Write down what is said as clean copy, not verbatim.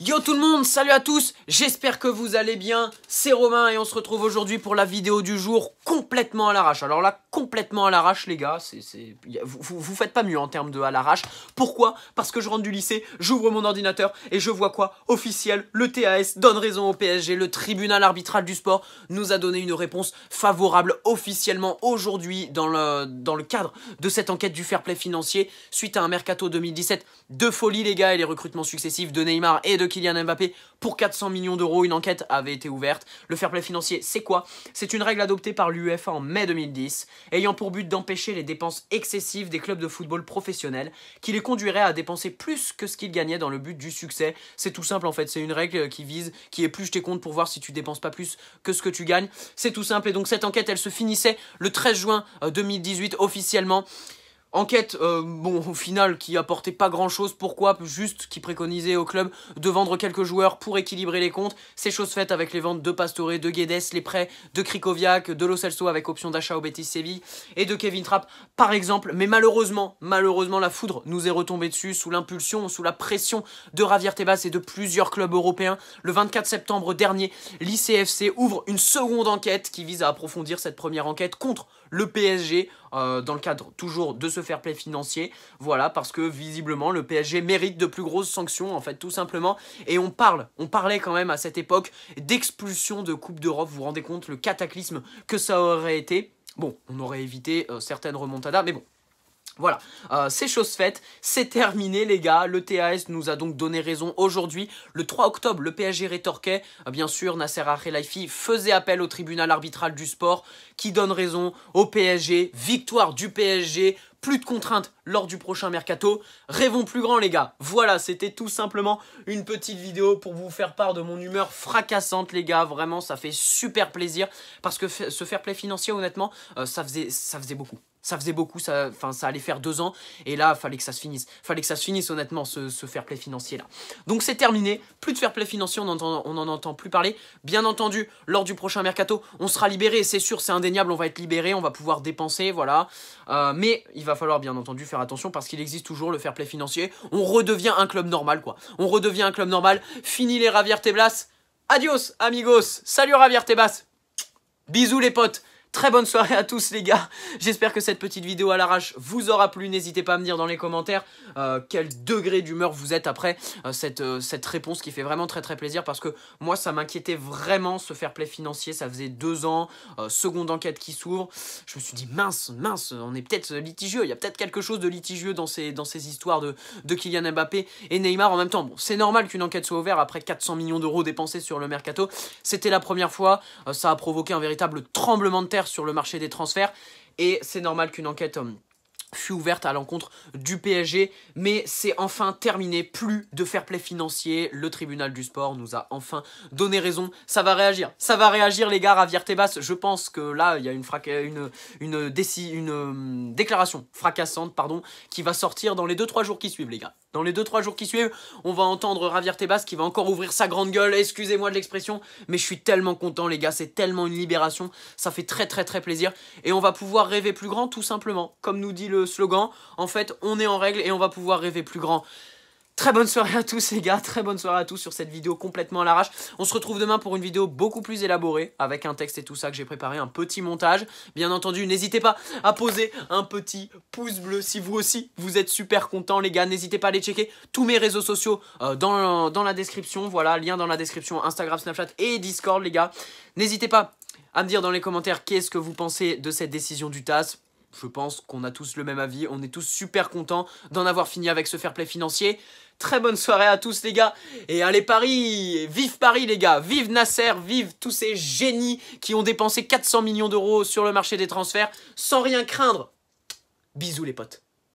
Yo tout le monde, salut à tous, j'espère que vous allez bien, c'est Romain et on se retrouve aujourd'hui pour la vidéo du jour complètement à l'arrache. Alors là, complètement à l'arrache les gars, vous faites pas mieux en termes de à l'arrache. Pourquoi? Parce que je rentre du lycée, j'ouvre mon ordinateur et je vois quoi? Officiel, le TAS donne raison au PSG, le tribunal arbitral du sport nous a donné une réponse favorable officiellement aujourd'hui dans le cadre de cette enquête du fair play financier suite à un mercato 2017 de folie les gars et les recrutements successifs de Neymar et de Kylian Mbappé pour 400 millions d'euros. Une enquête avait été ouverte. Le fair play financier, c'est quoi? C'est une règle adoptée par l'UEFA en mai 2010, ayant pour but d'empêcher les dépenses excessives des clubs de football professionnels, qui les conduirait à dépenser plus que ce qu'ils gagnaient dans le but du succès. C'est tout simple en fait, c'est une règle qui épluche tes comptes pour voir si tu dépenses pas plus que ce que tu gagnes. C'est tout simple et donc cette enquête, elle se finissait le 13 juin 2018 officiellement. Enquête, au final, qui apportait pas grand chose. Pourquoi? Juste qui préconisait au club de vendre quelques joueurs pour équilibrer les comptes. C'est chose faite avec les ventes de Pastore, de Guedes, les prêts de Krikoviak, de Lo Celso avec option d'achat au Betis Séville et de Kevin Trapp par exemple. Mais malheureusement, la foudre nous est retombée dessus sous l'impulsion, sous la pression de Javier Tebas et de plusieurs clubs européens. Le 24 septembre dernier, l'ICFC ouvre une seconde enquête qui vise à approfondir cette première enquête contre le PSG dans le cadre toujours de ce fair play financier. Voilà, parce que visiblement le PSG mérite de plus grosses sanctions en fait tout simplement. Et on parlait quand même à cette époque d'expulsion de Coupe d'Europe. Vous vous rendez compte le cataclysme que ça aurait été? Bon, on aurait évité certaines remontadas, mais bon. Voilà, c'est chose faite, c'est terminé les gars, le TAS nous a donc donné raison aujourd'hui. Le 3 octobre, le PSG rétorquait, bien sûr, Nasser Al-Khelaifi faisait appel au tribunal arbitral du sport qui donne raison au PSG, victoire du PSG, plus de contraintes lors du prochain mercato. Rêvons plus grand les gars. Voilà, c'était tout simplement une petite vidéo pour vous faire part de mon humeur fracassante les gars. Vraiment, ça fait super plaisir parce que ce fair play financier, honnêtement, ça faisait beaucoup. Ça faisait beaucoup, ça allait faire 2 ans et là, fallait que ça se finisse. Fallait que ça se finisse honnêtement, ce fair play financier là. Donc c'est terminé, plus de fair play financier, on n'en entend plus parler. Bien entendu, lors du prochain mercato, on sera libéré, c'est sûr, c'est indéniable, on va être libéré, on va pouvoir dépenser, voilà. Mais il va falloir bien entendu faire attention parce qu'il existe toujours le fair play financier. On redevient un club normal quoi. On redevient un club normal. Fini les Javier Tebas. Adios amigos. Salut Javier Tebas. Bisous les potes. Très bonne soirée à tous les gars, j'espère que cette petite vidéo à l'arrache vous aura plu, n'hésitez pas à me dire dans les commentaires quel degré d'humeur vous êtes après cette réponse qui fait vraiment très très plaisir parce que moi ça m'inquiétait vraiment ce fair play financier, ça faisait 2 ans, seconde enquête qui s'ouvre, je me suis dit mince, on est peut-être litigieux, il y a peut-être quelque chose de litigieux dans ces histoires de Kylian Mbappé et Neymar en même temps. Bon, c'est normal qu'une enquête soit ouverte après 400 millions d'euros dépensés sur le mercato, c'était la première fois, ça a provoqué un véritable tremblement de terre sur le marché des transferts et c'est normal qu'une enquête fut ouverte à l'encontre du PSG, mais c'est enfin terminé, plus de fair play financier, le tribunal du sport nous a enfin donné raison, ça va réagir les gars. Javier Tebas, je pense que là il y a une déclaration fracassante qui va sortir dans les 2-3 jours qui suivent les gars. Dans les 2-3 jours qui suivent, on va entendre Javier Tebas qui va encore ouvrir sa grande gueule, excusez-moi de l'expression, mais je suis tellement content les gars, c'est tellement une libération, ça fait très très très plaisir, et on va pouvoir rêver plus grand tout simplement, comme nous dit le slogan, en fait on est en règle et on va pouvoir rêver plus grand. Très bonne soirée à tous les gars, très bonne soirée à tous sur cette vidéo complètement à l'arrache. On se retrouve demain pour une vidéo beaucoup plus élaborée, avec un texte et tout ça que j'ai préparé, un petit montage. Bien entendu, n'hésitez pas à poser un petit pouce bleu si vous aussi vous êtes super contents les gars. N'hésitez pas à aller checker tous mes réseaux sociaux dans la description. Voilà, lien dans la description, Instagram, Snapchat et Discord les gars. N'hésitez pas à me dire dans les commentaires qu'est-ce que vous pensez de cette décision du TAS. Je pense qu'on a tous le même avis, on est tous super contents d'en avoir fini avec ce fair play financier. Très bonne soirée à tous les gars, et allez Paris les gars, vive Nasser, vive tous ces génies qui ont dépensé 400 millions d'euros sur le marché des transferts sans rien craindre. Bisous les potes.